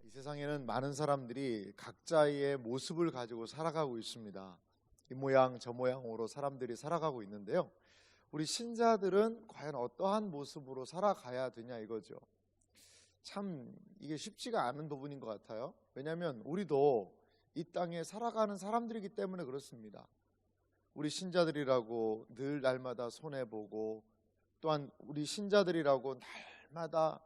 이 세상에는 많은 사람들이 각자의 모습을 가지고 살아가고 있습니다. 이 모양 저 모양으로 사람들이 살아가고 있는데요. 우리 신자들은 과연 어떠한 모습으로 살아가야 되냐 이거죠. 참 이게 쉽지가 않은 부분인 것 같아요. 왜냐하면 우리도 이 땅에 살아가는 사람들이기 때문에 그렇습니다. 우리 신자들이라고 늘 날마다 손해보고, 또한 우리 신자들이라고 날마다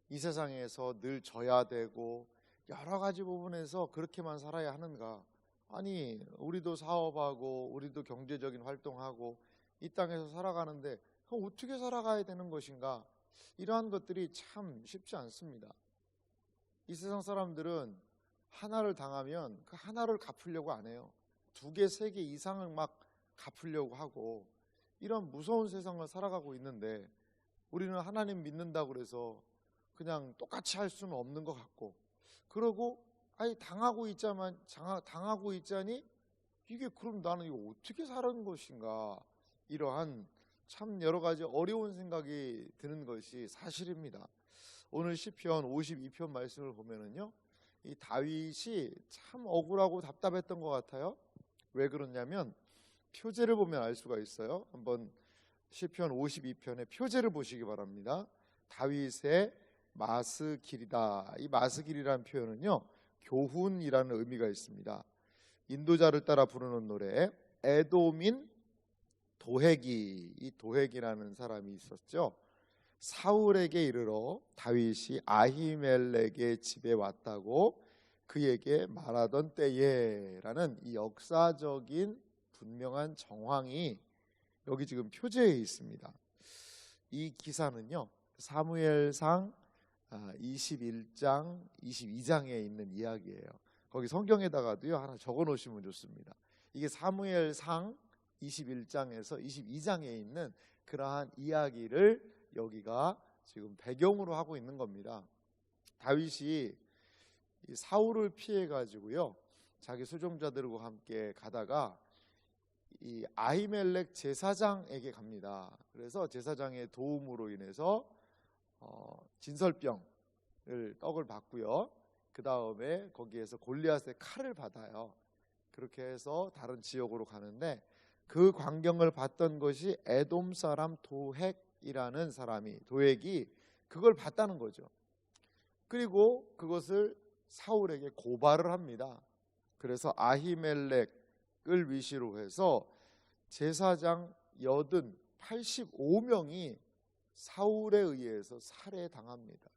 이 세상에서 늘 져야 되고 여러 가지 부분에서 그렇게만 살아야 하는가? 아니, 우리도 사업하고 우리도 경제적인 활동하고 이 땅에서 살아가는데 그럼 어떻게 살아가야 되는 것인가? 이러한 것들이 참 쉽지 않습니다. 이 세상 사람들은 하나를 당하면 그 하나를 갚으려고 안 해요. 두 개, 세 개 이상을 막 갚으려고 하고, 이런 무서운 세상을 살아가고 있는데 우리는 하나님 믿는다고 그래서 그냥 똑같이 할 수는 없는 것 같고, 그러고 당하고 있자니 이게 그럼 나는 이거 어떻게 사는 것인가, 이러한 참 여러 가지 어려운 생각이 드는 것이 사실입니다. 오늘 시편 52편 말씀을 보면은요, 이 다윗이 참 억울하고 답답했던 것 같아요. 왜 그러냐면 표제를 보면 알 수가 있어요. 한번 시편 52편의 표제를 보시기 바랍니다. 다윗의 마스길이다. 이 마스길이라는 표현은요, 교훈이라는 의미가 있습니다. 인도자를 따라 부르는 노래, 에돔인 도헤기, 이 도헤기라는 사람이 있었죠. 사울에게 이르러 다윗이 아히멜렉의 집에 왔다고 그에게 말하던 때에라는 이 역사적인 분명한 정황이 여기 지금 표제에 있습니다. 이 기사는요, 사무엘상 21장 22장에 있는 이야기예요. 거기 성경에다가도요 하나 적어 놓으시면 좋습니다. 이게 사무엘상 21장에서 22장에 있는 그러한 이야기를 여기가 지금 배경으로 하고 있는 겁니다. 다윗이 이 사울을 피해 가지고요, 자기 수종자들과 함께 가다가 이 아히멜렉 제사장에게 갑니다. 그래서 제사장의 도움으로 인해서 진설병을 떡을 받고요, 그 다음에 거기에서 골리앗의 칼을 받아요. 그렇게 해서 다른 지역으로 가는데, 그 광경을 봤던 것이 에돔 사람 도핵이라는 사람이, 도핵이 그걸 봤다는 거죠. 그리고 그것을 사울에게 고발을 합니다. 그래서 아히멜렉을 위시로 해서 제사장 85명이 사울에 의해서 살해당합니다.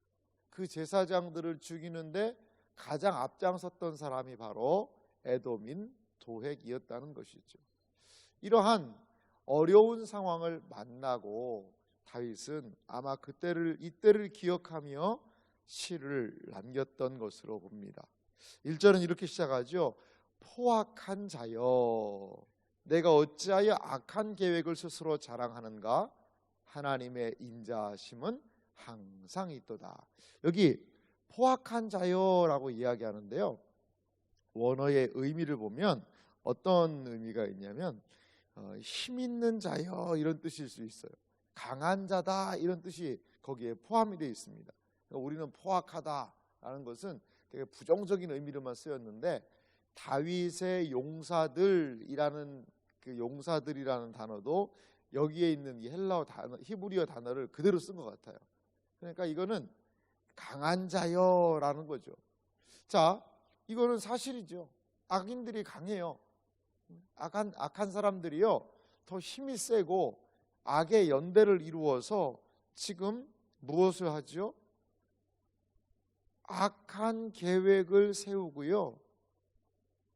그 제사장들을 죽이는데 가장 앞장섰던 사람이 바로 에돔인 도핵이었다는 것이죠. 이러한 어려운 상황을 만나고 다윗은 아마 이때를 기억하며 시를 남겼던 것으로 봅니다. 1절은 이렇게 시작하죠. 포악한 자여, 내가 어찌하여 악한 계획을 스스로 자랑하는가? 하나님의 인자하심은 항상 있도다. 여기 포악한 자여라고 이야기하는데요, 원어의 의미를 보면 어떤 의미가 있냐면 힘 있는 자여 이런 뜻일 수 있어요. 강한 자다 이런 뜻이 거기에 포함이 되어 있습니다. 우리는 포악하다라는 것은 되게 부정적인 의미로만 쓰였는데, 다윗의 용사들이라는 그 용사들이라는 단어도 여기에 있는 이 헬라어 단어, 히브리어 단어를 그대로 쓴 것 같아요. 그러니까 이거는 강한 자여라는 거죠. 자, 이거는 사실이죠. 악인들이 강해요. 악한 사람들이요 더 힘이 세고 악의 연대를 이루어서 지금 무엇을 하죠? 악한 계획을 세우고요,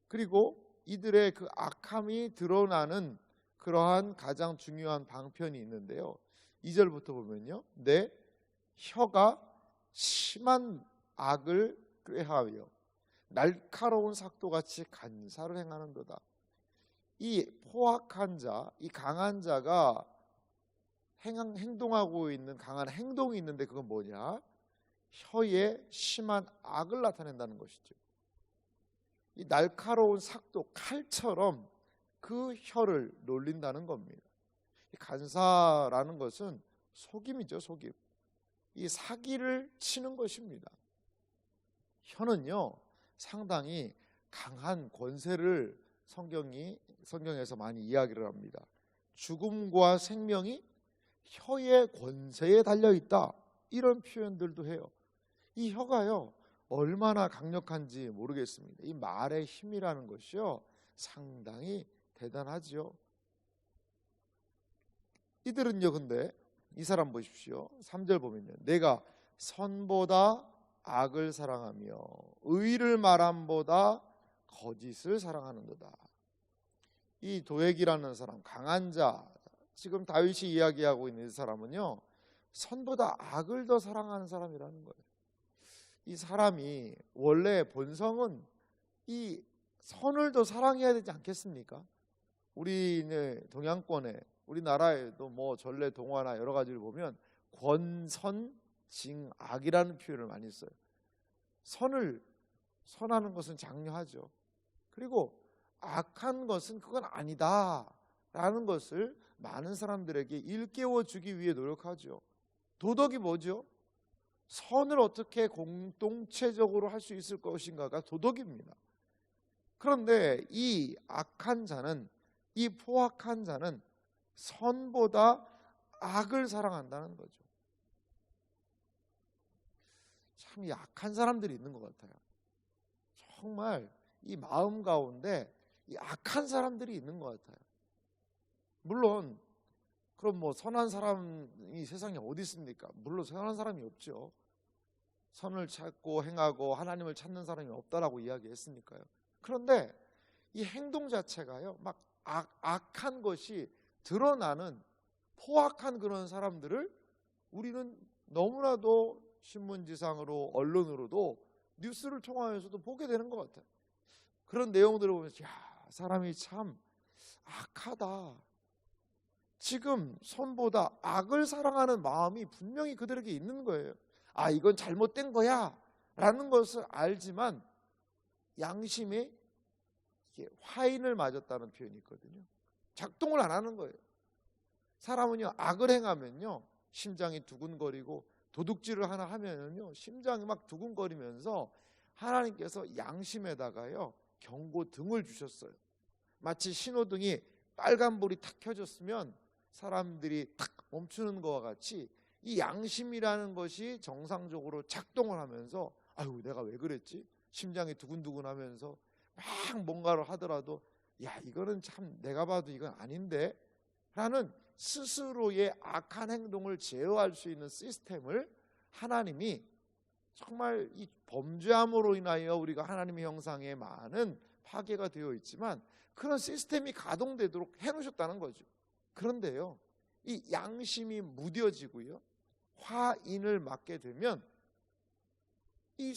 그리고 이들의 그 악함이 드러나는 그러한 가장 중요한 방편이 있는데요, 2절부터 보면요, 내 혀가 심한 악을 꾀하여 날카로운 삭도같이 간사를 행하는도다. 이 포악한 자, 이 강한 자가 행동하고 있는 강한 행동이 있는데, 그건 뭐냐? 혀에 심한 악을 나타낸다는 것이죠. 이 날카로운 삭도, 칼처럼 그 혀를 놀린다는 겁니다. 이 간사라는 것은 속임이죠, 속임. 이 사기를 치는 것입니다. 혀는요 상당히 강한 권세를 성경에서 많이 이야기를 합니다. 죽음과 생명이 혀의 권세에 달려 있다, 이런 표현들도 해요. 이 혀가요 얼마나 강력한지 모르겠습니다. 이 말의 힘이라는 것이요 상당히 대단하지요. 이들은요 근데 이 사람 보십시오. 3절 보면요, 내가 선보다 악을 사랑하며 의를 말함보다 거짓을 사랑하는도다. 이 도액이라는 사람, 강한 자, 지금 다윗이 이야기하고 있는 이 사람은요 선보다 악을 더 사랑하는 사람이라는 거예요. 이 사람이 원래 본성은 이 선을 더 사랑해야 되지 않겠습니까? 우리는 동양권에, 우리나라에도 뭐 전래 동화나 여러 가지를 보면 권선징악이라는 표현을 많이 써요. 선하는 것은 장려하죠. 그리고 악한 것은 그건 아니다라는 것을 많은 사람들에게 일깨워 주기 위해 노력하죠. 도덕이 뭐죠? 선을 어떻게 공동체적으로 할 수 있을 것인가가 도덕입니다. 그런데 이 악한 자는, 이 포악한 자는 선보다 악을 사랑한다는 거죠. 참 약한 사람들이 있는 것 같아요. 정말 이 마음 가운데 이 악한 사람들이 있는 것 같아요. 물론 그럼 뭐 선한 사람이 세상에 어디 있습니까? 물론 선한 사람이 없죠. 선을 찾고 행하고 하나님을 찾는 사람이 없다라고 이야기했으니까요. 그런데 이 행동 자체가요 막 악한 것이 드러나는 포악한 그런 사람들을 우리는 너무나도 신문지상으로 언론으로도 뉴스를 통하여서도 보게 되는 것 같아요. 그런 내용들을 보면서 야, 사람이 참 악하다. 지금 선보다 악을 사랑하는 마음이 분명히 그들에게 있는 거예요. 아, 이건 잘못된 거야 라는 것을 알지만 양심에 화인을 맞았다는 표현이 있거든요. 작동을 안 하는 거예요. 사람은요 악을 행하면요 심장이 두근거리고 도둑질을 하나 하면요 심장이 막 두근거리면서 하나님께서 양심에다가요 경고등을 주셨어요. 마치 신호등이 빨간불이 탁 켜졌으면 사람들이 탁 멈추는 것과 같이 이 양심이라는 것이 정상적으로 작동을 하면서 아유 내가 왜 그랬지? 심장이 두근두근 하면서 막 뭔가를 하더라도 야 이거는 참 내가 봐도 이건 아닌데 라는 스스로의 악한 행동을 제어할 수 있는 시스템을 하나님이 정말 이 범죄함으로 인하여 우리가 하나님의 형상에 많은 파괴가 되어 있지만 그런 시스템이 가동되도록 해놓으셨다는 거죠. 그런데요 이 양심이 무뎌지고요 화인을 맞게 되면 이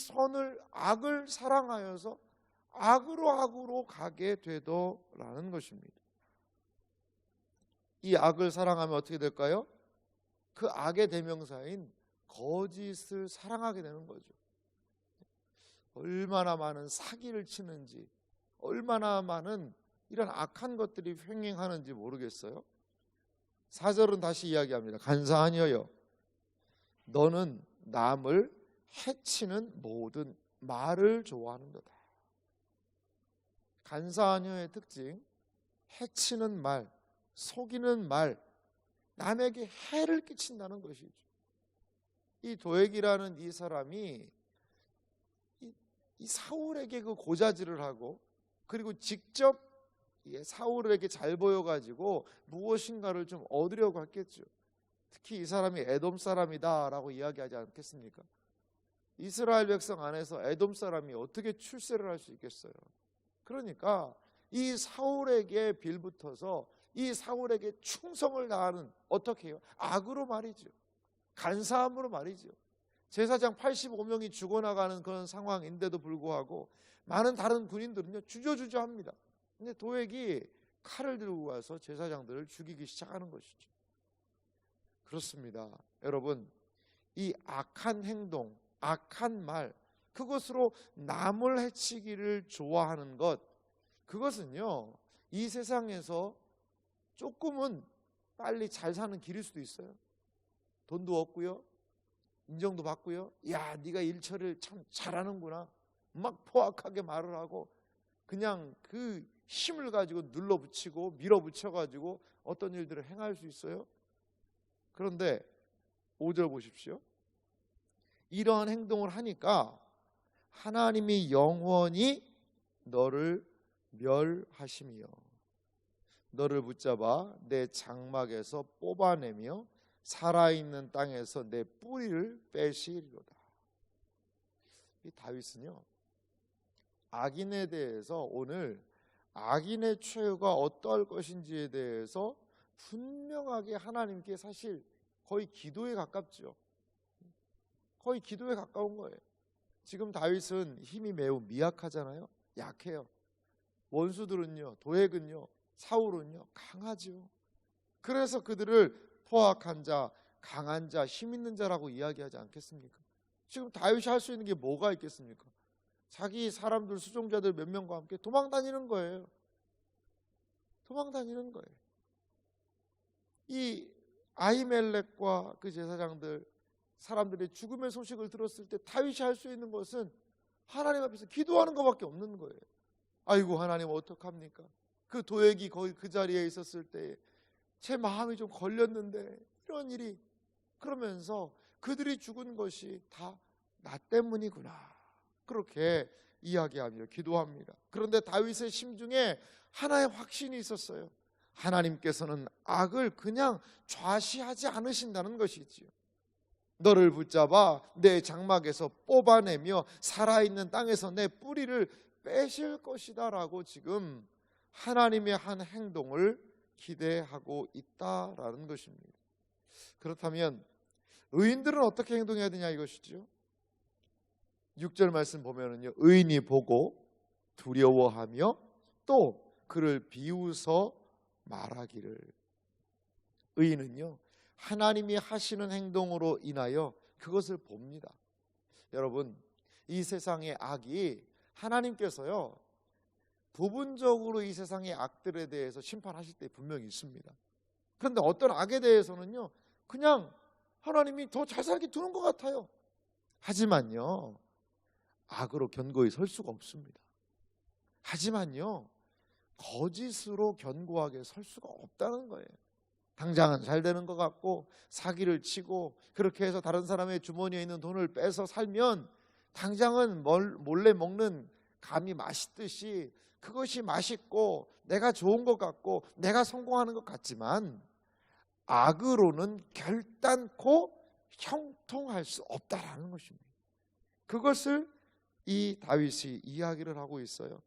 악을 사랑하여서 악으로 가게 되더라는 것입니다. 이 악을 사랑하면 어떻게 될까요? 그 악의 대명사인 거짓을 사랑하게 되는 거죠. 얼마나 많은 사기를 치는지, 얼마나 많은 이런 악한 것들이 횡행하는지 모르겠어요. 4절은 다시 이야기합니다. 간사하니여 너는 남을 해치는 모든 말을 좋아하는도다. 간사하니의 특징, 해치는 말, 속이는 말, 남에게 해를 끼친다는 것이죠. 이 도액이라는 이 사람이 이 사울에게 그 고자질을 하고 그리고 직접 사울에게 잘 보여가지고 무엇인가를 좀 얻으려고 했겠죠. 특히 이 사람이 에돔 사람이다라고 이야기하지 않겠습니까? 이스라엘 백성 안에서 에돔 사람이 어떻게 출세를 할 수 있겠어요? 그러니까 이 사울에게 빌붙어서 이 사울에게 충성을 다하는 어떻게 해요? 악으로 말이죠. 간사함으로 말이죠. 제사장 85명이 죽어나가는 그런 상황인데도 불구하고 많은 다른 군인들은요 주저주저합니다. 근데 도액이 칼을 들고 와서 제사장들을 죽이기 시작하는 것이죠. 그렇습니다. 여러분 이 악한 행동, 악한 말, 그것으로 남을 해치기를 좋아하는 것, 그것은요 이 세상에서 조금은 빨리 잘 사는 길일 수도 있어요. 돈도 없고요, 인정도 받고요. 야, 네가 일처리를 참 잘하는구나. 막 포악하게 말을 하고 그냥 그 힘을 가지고 눌러붙이고 밀어붙여가지고 어떤 일들을 행할 수 있어요. 그런데 5절 보십시오. 이러한 행동을 하니까 하나님이 영원히 너를 멸하심이요 너를 붙잡아 내 장막에서 뽑아내며 살아있는 땅에서 내 뿌리를 빼시리로다. 이 다윗은요, 악인에 대해서 오늘 악인의 최후가 어떠할 것인지에 대해서 분명하게 하나님께 사실 거의 기도에 가깝죠. 거의 기도에 가까운 거예요. 지금 다윗은 힘이 매우 미약하잖아요. 약해요. 원수들은요, 도액은요, 사울은요 강하죠. 그래서 그들을 포악한 자, 강한 자, 힘 있는 자라고 이야기하지 않겠습니까? 지금 다윗이 할 수 있는 게 뭐가 있겠습니까? 자기 사람들, 수종자들 몇 명과 함께 도망 다니는 거예요. 도망 다니는 거예요. 이 아히멜렉과 그 제사장들, 사람들의 죽음의 소식을 들었을 때 다윗이 할 수 있는 것은 하나님 앞에서 기도하는 것밖에 없는 거예요. 아이고 하나님 어떡합니까? 그 도액이 거기 그 자리에 있었을 때 제 마음이 좀 걸렸는데 이런 일이, 그러면서 그들이 죽은 것이 다 나 때문이구나, 그렇게 이야기하며 기도합니다. 그런데 다윗의 심중에 하나의 확신이 있었어요. 하나님께서는 악을 그냥 좌시하지 않으신다는 것이지요. 너를 붙잡아 내 장막에서 뽑아내며 살아있는 땅에서 내 뿌리를 빼실 것이다 라고 지금 하나님의 한 행동을 기대하고 있다라는 것입니다. 그렇다면 의인들은 어떻게 행동해야 되냐 이것이죠. 6절 말씀 보면은요, 의인이 보고 두려워하며 또 그를 비웃어 말하기를. 의인은요, 하나님이 하시는 행동으로 인하여 그것을 봅니다. 여러분, 이 세상의 악이 하나님께서요 부분적으로 이 세상의 악들에 대해서 심판하실 때 분명히 있습니다. 그런데 어떤 악에 대해서는요 그냥 하나님이 더 잘 살게 두는 것 같아요. 하지만요 악으로 견고히 설 수가 없습니다. 하지만요 거짓으로 견고하게 설 수가 없다는 거예요. 당장은 잘 되는 것 같고 사기를 치고 그렇게 해서 다른 사람의 주머니에 있는 돈을 빼서 살면 당장은 몰래 먹는 감이 맛있듯이 그것이 맛있고 내가 좋은 것 같고 내가 성공하는 것 같지만 악으로는 결단코 형통할 수 없다라는 것입니다. 그것을 이 다윗이 이야기를 하고 있어요.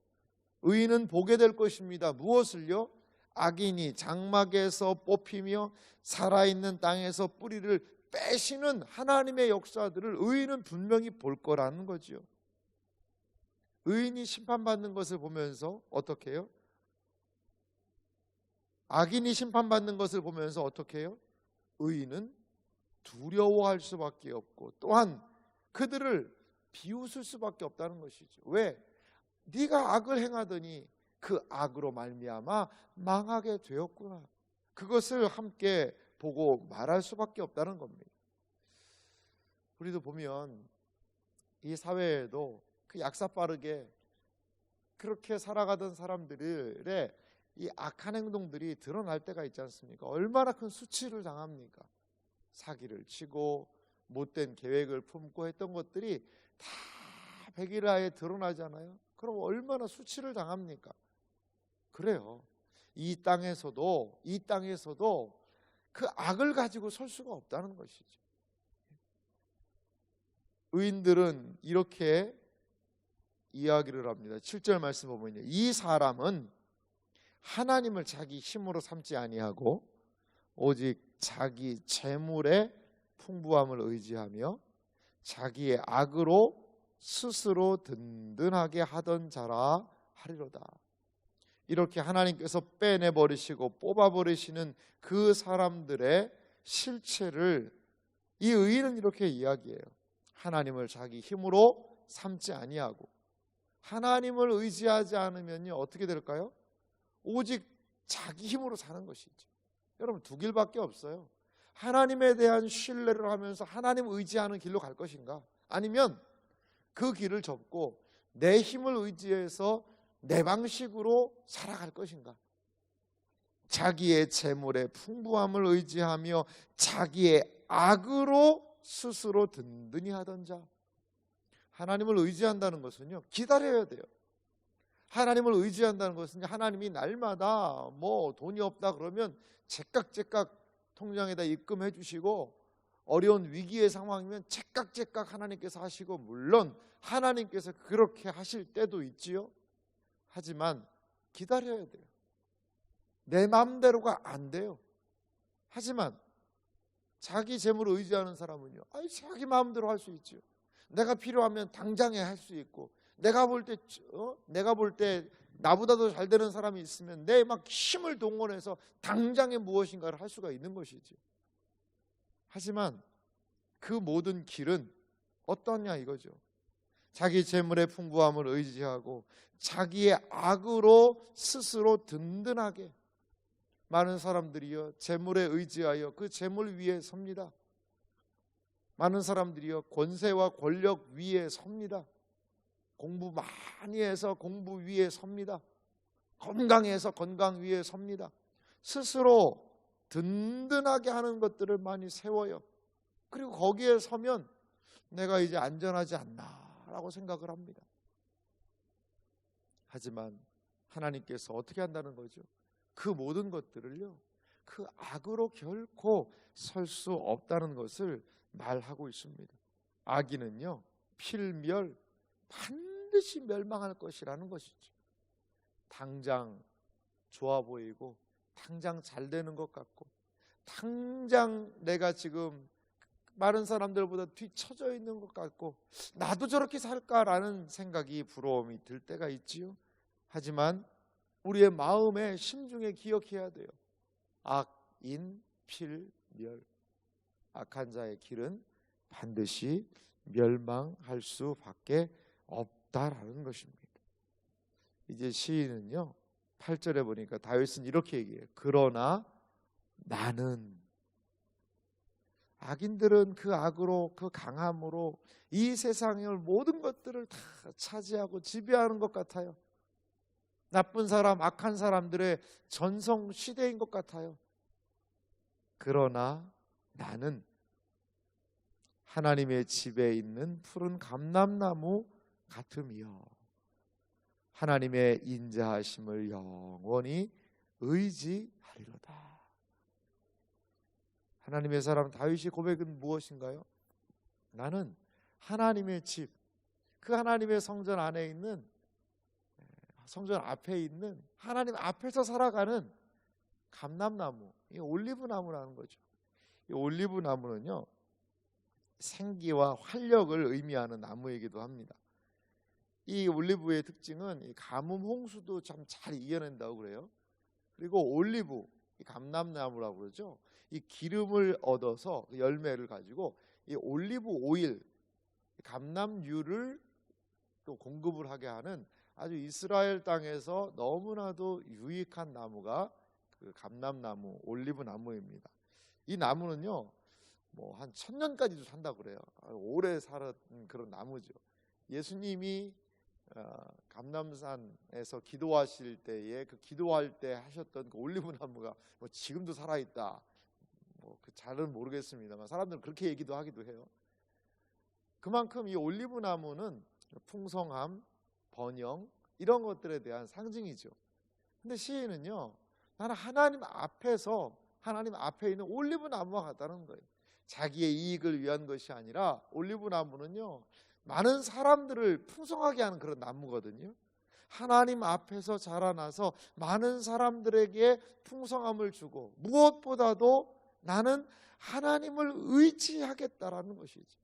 의인은 보게 될 것입니다. 무엇을요? 악인이 장막에서 뽑히며 살아있는 땅에서 뿌리를 빼시는 하나님의 역사들을 의인은 분명히 볼 거라는 거죠. 의인이 심판받는 것을 보면서 어떻게 해요? 악인이 심판받는 것을 보면서 어떻게 해요? 의인은 두려워할 수밖에 없고 또한 그들을 비웃을 수밖에 없다는 것이죠. 왜? 네가 악을 행하더니 그 악으로 말미암아 망하게 되었구나. 그것을 함께 보고 말할 수밖에 없다는 겁니다. 우리도 보면 이 사회에도 그 약사빠르게 그렇게 살아가던 사람들의 이 악한 행동들이 드러날 때가 있지 않습니까? 얼마나 큰 수치를 당합니까? 사기를 치고 못된 계획을 품고 했던 것들이 다 백일하에 드러나잖아요. 그럼 얼마나 수치를 당합니까? 그래요. 이 땅에서도 그 악을 가지고 설 수가 없다는 것이죠. 의인들은 이렇게 이야기를 합니다. 7절 말씀 보면요, 이 사람은 하나님을 자기 힘으로 삼지 아니하고 오직 자기 재물의 풍부함을 의지하며 자기의 악으로 스스로 든든하게 하던 자라 하리로다. 이렇게 하나님께서 빼내버리시고 뽑아버리시는 그 사람들의 실체를 이 의인은 이렇게 이야기해요. 하나님을 자기 힘으로 삼지 아니하고 하나님을 의지하지 않으면요 어떻게 될까요? 오직 자기 힘으로 사는 것이죠. 여러분 두 길밖에 없어요. 하나님에 대한 신뢰를 하면서 하나님 의지하는 길로 갈 것인가? 아니면 그 길을 접고 내 힘을 의지해서 내 방식으로 살아갈 것인가? 자기의 재물의 풍부함을 의지하며 자기의 악으로 스스로 든든히 하던 자. 하나님을 의지한다는 것은요, 기다려야 돼요. 하나님을 의지한다는 것은 하나님이 날마다 뭐 돈이 없다 그러면 제깍제깍 통장에다 입금해 주시고, 어려운 위기의 상황이면 제깍제깍 하나님께서 하시고, 물론 하나님께서 그렇게 하실 때도 있지요. 하지만 기다려야 돼요. 내 마음대로가 안 돼요. 하지만 자기 재물을 의지하는 사람은요, 자기 마음대로 할 수 있지요. 내가 필요하면 당장에 할 수 있고, 내가 볼 때 나보다도 잘 되는 사람이 있으면 내 막 힘을 동원해서 당장에 무엇인가를 할 수가 있는 것이지. 하지만 그 모든 길은 어떠냐 이거죠. 자기 재물의 풍부함을 의지하고 자기의 악으로 스스로 든든하게. 많은 사람들이요, 재물에 의지하여 그 재물 위에 섭니다. 많은 사람들이요, 권세와 권력 위에 섭니다. 공부 많이 해서 공부 위에 섭니다. 건강해서 건강 위에 섭니다. 스스로 든든하게 하는 것들을 많이 세워요. 그리고 거기에 서면 내가 이제 안전하지 않나 라고 생각을 합니다. 하지만 하나님께서 어떻게 한다는 거죠? 그 모든 것들을요, 그 악으로 결코 설 수 없다는 것을 말하고 있습니다. 악인은요, 필멸, 반드시 멸망할 것이라는 것이죠. 당장 좋아 보이고, 당장 잘 되는 것 같고, 당장 내가 지금 많은 사람들보다 뒤처져 있는 것 같고, 나도 저렇게 살까라는 생각이, 부러움이 들 때가 있지요. 하지만 우리의 마음에 심중에 기억해야 돼요. 악인 필멸. 악한 자의 길은 반드시 멸망할 수밖에 없다라는 것입니다. 이제 시인은요, 8절에 보니까 다윗은 이렇게 얘기해요. 그러나 나는. 악인들은 그 악으로, 그 강함으로 이 세상의 모든 것들을 다 차지하고 지배하는 것 같아요. 나쁜 사람, 악한 사람들의 전성 시대인 것 같아요. 그러나 나는 하나님의 집에 있는 푸른 감람나무 같으며 하나님의 인자하심을 영원히 의지하리로다. 하나님의 사람 다윗의 고백은 무엇인가요? 나는 하나님의 집, 그 하나님의 성전 안에 있는, 성전 앞에 있는 하나님 앞에서 살아가는 감람나무, 이 올리브나무라는 거죠. 이 올리브나무는요, 생기와 활력을 의미하는 나무이기도 합니다. 이 올리브의 특징은 이 가뭄 홍수도 참 잘 이겨낸다고 그래요. 그리고 올리브, 이 감람나무라고 그러죠. 이 기름을 얻어서 그 열매를 가지고 이 올리브 오일, 감람유를 또 공급을 하게 하는 아주 이스라엘 땅에서 너무나도 유익한 나무가 그 감람나무, 올리브나무입니다. 이 나무는요, 뭐 한 1000년까지도 산다고 그래요. 오래 살은 그런 나무죠. 예수님이 감람산에서 기도하실 때에 그 기도할 때 하셨던 그 올리브나무가 뭐 지금도 살아있다. 뭐 그 잘은 모르겠습니다만 사람들은 그렇게 얘기도 하기도 해요. 그만큼 이 올리브나무는 풍성함, 번영 이런 것들에 대한 상징이죠. 근데 시인은요, 나는 하나님 앞에서, 하나님 앞에 있는 올리브나무와 같다는 거예요. 자기의 이익을 위한 것이 아니라 올리브나무는요, 많은 사람들을 풍성하게 하는 그런 나무거든요. 하나님 앞에서 자라나서 많은 사람들에게 풍성함을 주고, 무엇보다도 나는 하나님을 의지하겠다라는 것이죠.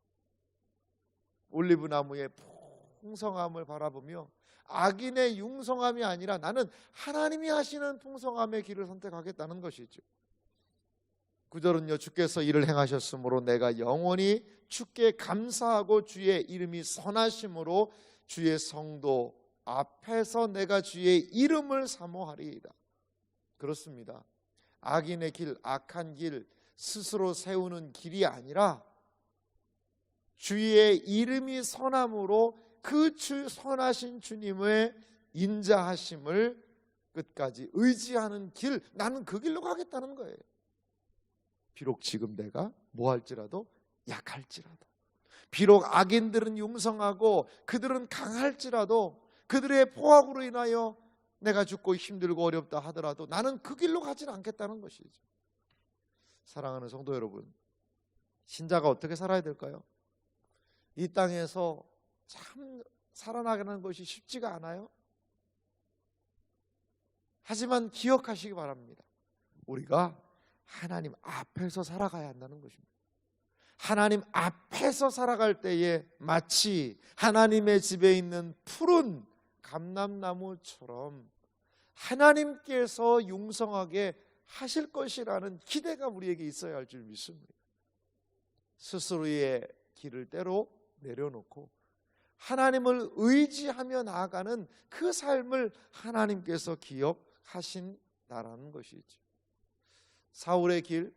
올리브나무의 풍성함을 바라보며 악인의 융성함이 아니라 나는 하나님이 하시는 풍성함의 길을 선택하겠다는 것이죠. 9절은요, 주께서 이를 행하셨으므로 내가 영원히 주께 감사하고 주의 이름이 선하심으로 주의 성도 앞에서 내가 주의 이름을 사모하리이다. 그렇습니다. 악인의 길, 악한 길, 스스로 세우는 길이 아니라 주의 이름이 선함으로 그 선하신 주님의 인자하심을 끝까지 의지하는 길, 나는 그 길로 가겠다는 거예요. 비록 지금 내가 뭐 할지라도 약할지라도, 비록 악인들은 융성하고 그들은 강할지라도, 그들의 포악으로 인하여 내가 죽고 힘들고 어렵다 하더라도 나는 그 길로 가지는 않겠다는 것이죠. 사랑하는 성도 여러분, 신자가 어떻게 살아야 될까요? 이 땅에서 참 살아나가는 것이 쉽지가 않아요. 하지만 기억하시기 바랍니다. 우리가 하나님 앞에서 살아가야 한다는 것입니다. 하나님 앞에서 살아갈 때에 마치 하나님의 집에 있는 푸른 감람나무처럼 하나님께서 융성하게 하실 것이라는 기대가 우리에게 있어야 할 줄 믿습니다. 스스로의 길을 때로 내려놓고 하나님을 의지하며 나아가는 그 삶을 하나님께서 기억하신다라는 것이죠. 사울의 길,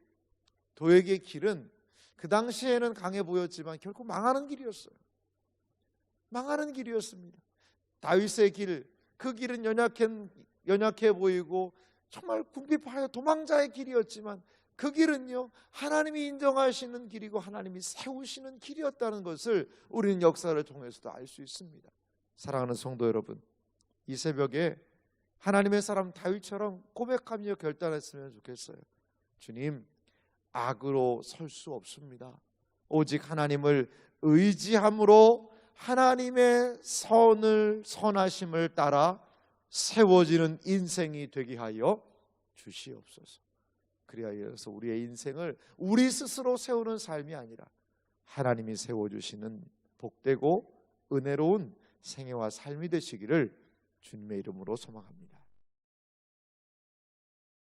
도액의 길은 그 당시에는 강해 보였지만 결코 망하는 길이었어요. 망하는 길이었습니다. 다윗의 길, 그 길은 연약해 보이고 정말 궁핍하여 도망자의 길이었지만 그 길은요, 하나님이 인정하시는 길이고 하나님이 세우시는 길이었다는 것을 우리는 역사를 통해서도 알 수 있습니다. 사랑하는 성도 여러분, 이 새벽에 하나님의 사람 다윗처럼 고백하며 결단했으면 좋겠어요. 주님, 악으로 설 수 없습니다. 오직 하나님을 의지함으로 하나님의 선하심을 따라 세워지는 인생이 되게 하여 주시옵소서. 그리하여서 우리의 인생을 우리 스스로 세우는 삶이 아니라 하나님이 세워주시는 복되고 은혜로운 생애와 삶이 되시기를 주님의 이름으로 소망합니다.